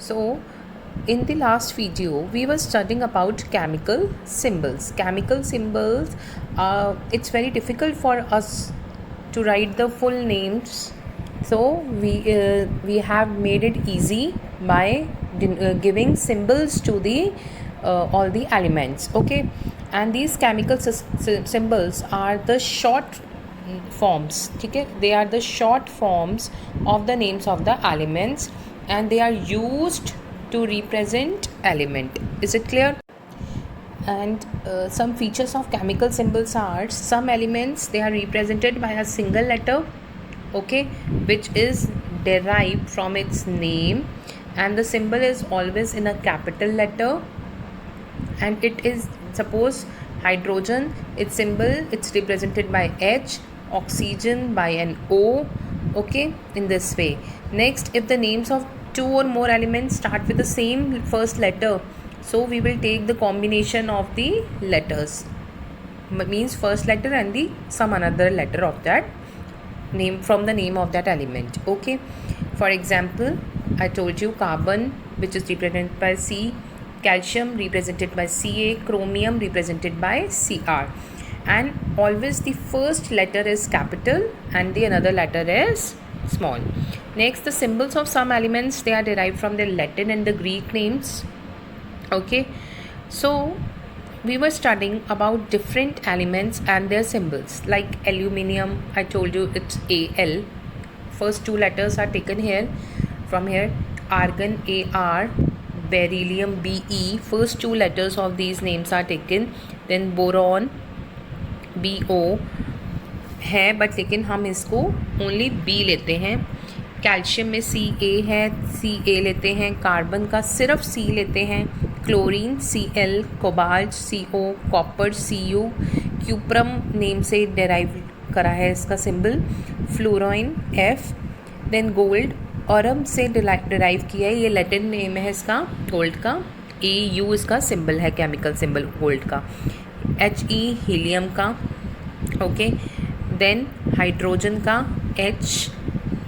So in the last video we were studying about chemical symbols. Chemical symbols, it's very difficult for us to write the full names, so we have made it easy by giving symbols to the all the elements. Okay, and these chemical symbols are the short forms. Okay, they are the short forms of the names of the elements, and they are used to represent element. Is it clear? And some features of chemical symbols are, some elements they are represented by a single letter, okay, which is derived from its name, and the symbol is always in a capital letter. And it is, suppose hydrogen, its symbol, it's represented by H, oxygen by an O, okay, in this way. Next, if the names of two or more elements start with the same first letter, so we will take the combination of the letters, means first letter and the some another letter of that name from the name of that element. Okay, for example, I told you carbon, which is represented by C, calcium represented by Ca, chromium represented by Cr, and always the first letter is capital and the another letter is small. Next, the symbols of some elements, they are derived from the Latin and the Greek names. Okay, so we were studying about different elements and their symbols. Like aluminium, I told you it's Al, first two letters are taken here from here. Argon, Ar, beryllium, Be, first two letters of these names are taken. Then boron, Bo है, but लेकिन हम इसको only B लेते हैं. Calcium में Ca है, Ca लेते हैं. कार्बन का सिर्फ C लेते हैं. Chlorine Cl, cobalt Co, copper Cu, cuprum name से डेराइव करा है इसका symbol. Fluorine F, then gold aurum से डिराइव किया है, ये लैटिन नेम है इसका गोल्ड का. Au इसका सिंबल है, केमिकल सिंबल गोल्ड का. He हीलियम का. ओके, देन हाइड्रोजन का H,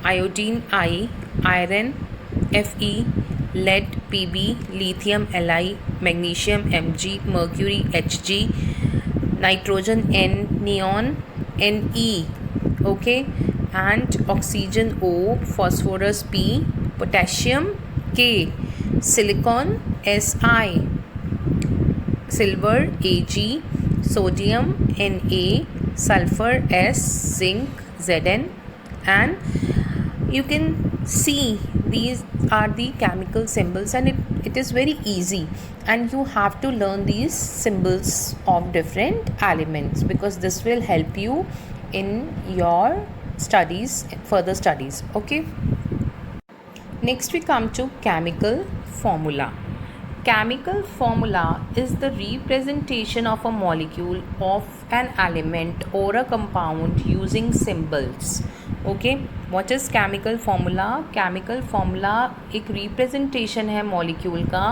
iodine I, iron Fe, lead Pb, lithium Li, magnesium Mg, mercury Hg, nitrogen N, neon Ne, okay, and oxygen O, phosphorus P, potassium K, silicon Si, silver Ag, sodium Na, sulfur S, zinc Zn, and you can see these are the chemical symbols, and it is very easy, and you have to learn these symbols of different elements because this will help you in your studies, further studies. Okay, next we come to chemical formula. Chemical formula is the representation of a molecule of an element or a compound using symbols. Okay, what is chemical formula? Chemical formula एक representation है molecule का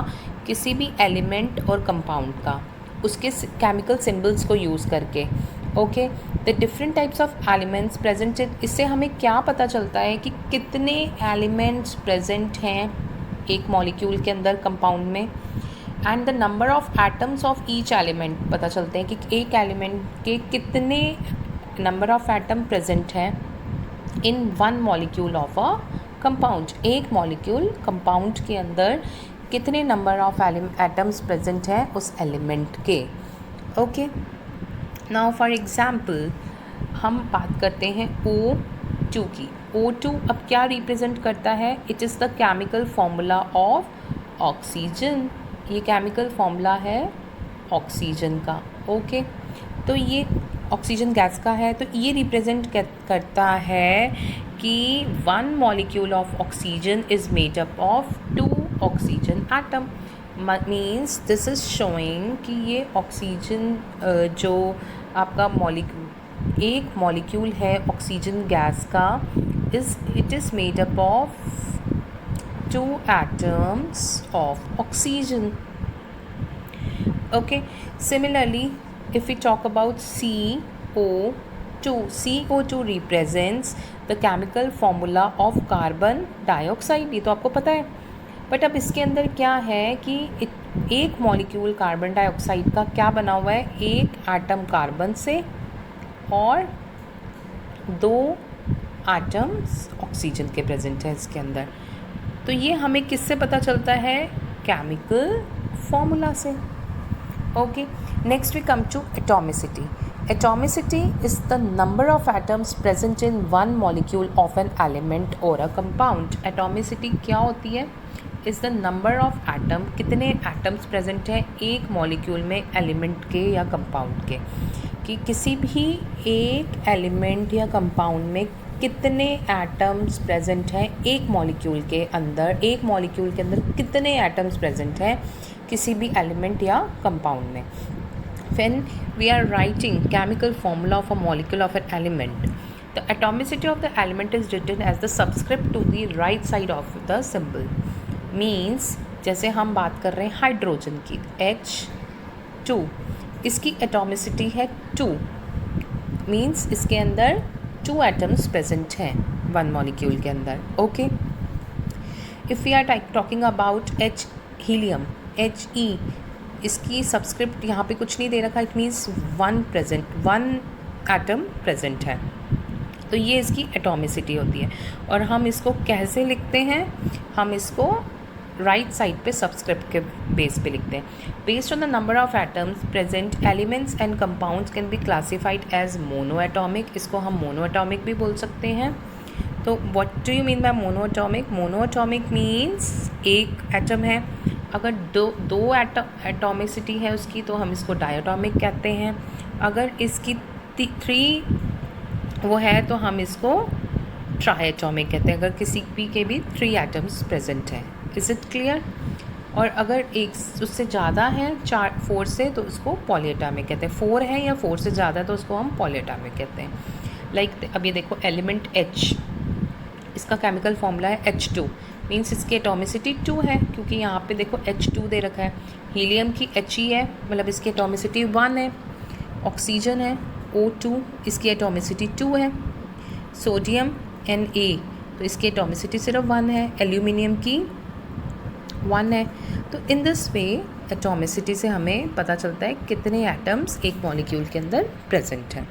किसी भी element और compound का, उसके chemical symbols को use करके. Okay, the different types of elements presented, इससे हमें क्या पता चलता है कि कितने एलिमेंट्स प्रेजेंट हैं एक मॉलिक्यूल के अंदर, कंपाउंड में, and the number of atoms of each element पता चलते हैं कि एक एलिमेंट के कितने नंबर ऑफ एटम प्रेजेंट हैं in one molecule of a compound. एक मॉलिक्यूल कंपाउंड के अंदर कितने नंबर ऑफ एटम्स प्रेजेंट हैं उस एलिमेंट के. ओके, नाउ फॉर एग्जाम्पल हम बात करते हैं O2 की. O2 अब क्या रिप्रेजेंट करता है? It is the chemical formula of oxygen. ये केमिकल फार्मूला है ऑक्सीजन का. ओके, तो ये ऑक्सीजन गैस का है, तो ये रिप्रेजेंट करता है कि one molecule of oxygen is made up of two oxygen atom. Means this is showing कि ये ऑक्सीजन जो आपका एक मॉलिक्यूल है ऑक्सीजन गैस का, it is made up of two atoms of oxygen. Okay, similarly if we talk about CO2, CO2 represents the chemical formula of carbon dioxide. ये तो आपको पता है. बट अब इसके अंदर क्या है कि एक मॉलिक्यूल कार्बन डाइऑक्साइड का क्या बना हुआ है, एक एटम कार्बन से और 2 एटम्स ऑक्सीजन के प्रेजेंट है इसके अंदर। तो ये हमें किससे पता चलता है, केमिकल फॉर्मूला से। Okay, next we come to atomicity. Atomicity is the number of atoms present in one molecule of an element or a compound. Atomicity क्या होती है, is the number of atom, कितने atoms present हैं एक molecule में element के या compound के, कि किसी भी एक element या compound में कितने atoms present हैं एक molecule के अंदर, एक molecule के अंदर कितने atoms present हैं किसी भी element या compound में. When we are writing chemical formula of a molecule of an element, the atomicity of the element is written as the subscript to the right side of the symbol. Means जैसे हम बात कर रहे हैं hydrogen की, H2, इसकी atomicity है 2, means इसके अंदर 2 एटम्स प्रेजेंट हैं वन मॉलिक्यूल के अंदर. Okay, if we are talking about H, helium, He, इसकी सब्सक्रिप्ट यहाँ पे कुछ नहीं दे रखा, इट मीन्स 1 एटम प्रेजेंट है. तो ये इसकी एटॉमिसिटी होती है. और हम इसको कैसे लिखते हैं, हम इसको राइट साइड पे सब्सक्रिप्ट के बेस पे लिखते हैं. Based on the number of atoms present, elements and compounds can be classified as monoatomic. इसको हम मोनोएटॉमिक भी बोल सकते हैं. तो what do you mean by monoatomic? Monoatomic means एक एटम है, अगर दो एटॉमिसिटी है उसकी तो हम इसको डायटॉमिक कहते हैं. अगर इसकी 3 वो है तो हम इसको ट्राइएटॉमिक कहते हैं, अगर किसी भी के भी 3 एटम्स प्रेजेंट हैं. Is it clear? और अगर एक उससे ज़्यादा है 4 से तो उसको पॉलीएटॉमिक कहते हैं. 4 है या 4 से ज़्यादा तो उसको हम पॉलीएटॉमिक कहते हैं. लाइक अब ये देखो एलिमेंट H, इसका केमिकल फॉर्मूला है H2, मीन्स इसकी एटॉमिसिटी 2 है, क्योंकि यहाँ पे देखो H2 दे रखा है. हीलियम की He है, मतलब इसकी एटॉमिसिटी 1 है. ऑक्सीजन है O2, इसकी एटॉमिसिटी 2 है. सोडियम Na, तो इसकी एटॉमिसिटी सिर्फ 1 है. एल्यूमिनियम की 1 है. तो इन दिस वे एटॉमिसिटी से हमें पता चलता है कितने एटम्स एक मॉलिक्यूल के अंदर प्रेजेंट हैं.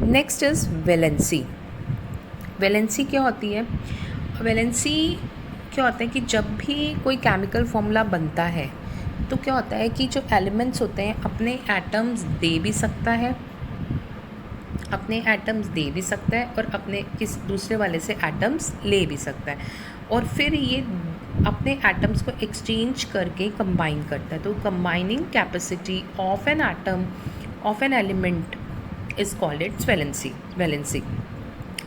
Next is valency. वैलेंसी क्या होती है? वैलेंसी क्या होता है कि जब भी कोई केमिकल फॉर्मूला बनता है तो क्या होता है कि जो एलिमेंट्स होते हैं अपने एटम्स दे भी सकता है, और अपने किस दूसरे वाले से एटम्स ले भी सकता है, और फिर ये अपने एटम्स को एक्सचेंज करके कंबाइन करता है. तो combining capacity of an atom of an element is called its valency.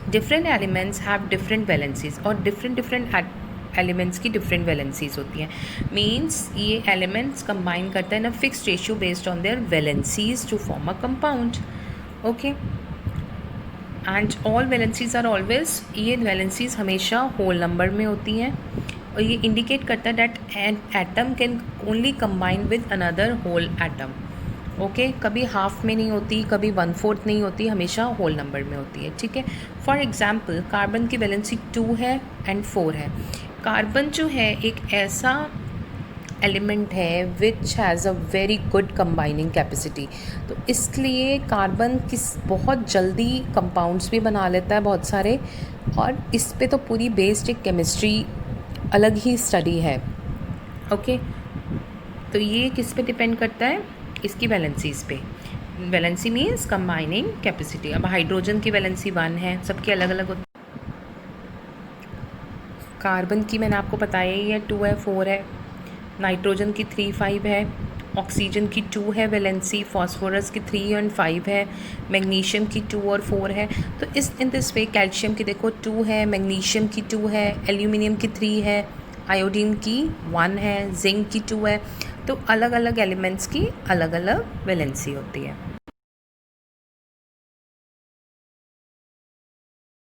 Different elements have different valencies, और डिफरेंट एलिमेंट्स की डिफरेंट वैलेंसीज होती हैं. मीन्स ये एलिमेंट्स कंबाइन करते हैं ना fixed ratio based on their valencies to form a compound. Okay, and all valencies are always, ये valencies हमेशा होल नंबर में होती हैं, और ये इंडिकेट करता है that an atom can only combine with another whole atom. Okay, कभी हाफ में नहीं होती, कभी 1/4 नहीं होती, हमेशा होल नंबर में होती है. ठीक है, फॉर एग्जांपल कार्बन की वैलेंसी 2 है एंड 4 है. कार्बन जो है एक ऐसा एलिमेंट है which has a very good combining capacity. तो इसलिए कार्बन बहुत जल्दी कंपाउंड्स भी बना लेता है बहुत सारे, और इस पे तो पूरी बेस्ड एक केमिस्ट्री अलग ही स्टडी है. ओके, तो ये किस पे डिपेंड करता है? इसकी वैलेंसीज पे. Valency means combining capacity. अब हाइड्रोजन की वैलेंसी 1 है, सबकी अलग अलग होती है. कार्बन की मैंने आपको बताया ही है 2 है, 4 है. नाइट्रोजन की 3, 5 है. ऑक्सीजन की 2 है वैलेंसी. फॉस्फोरस की 3 और 5 है. मैग्नीशियम की 2 और 4 है. तो इन दिस वे कैल्शियम की देखो 2 है, मैग्नीशियम की 2 है, एल्यूमिनियम की 3 है, आयोडीन की 1 है, जिंक की 2 है. तो अलग अलग एलिमेंट्स की अलग अलग वैलेंसी होती है.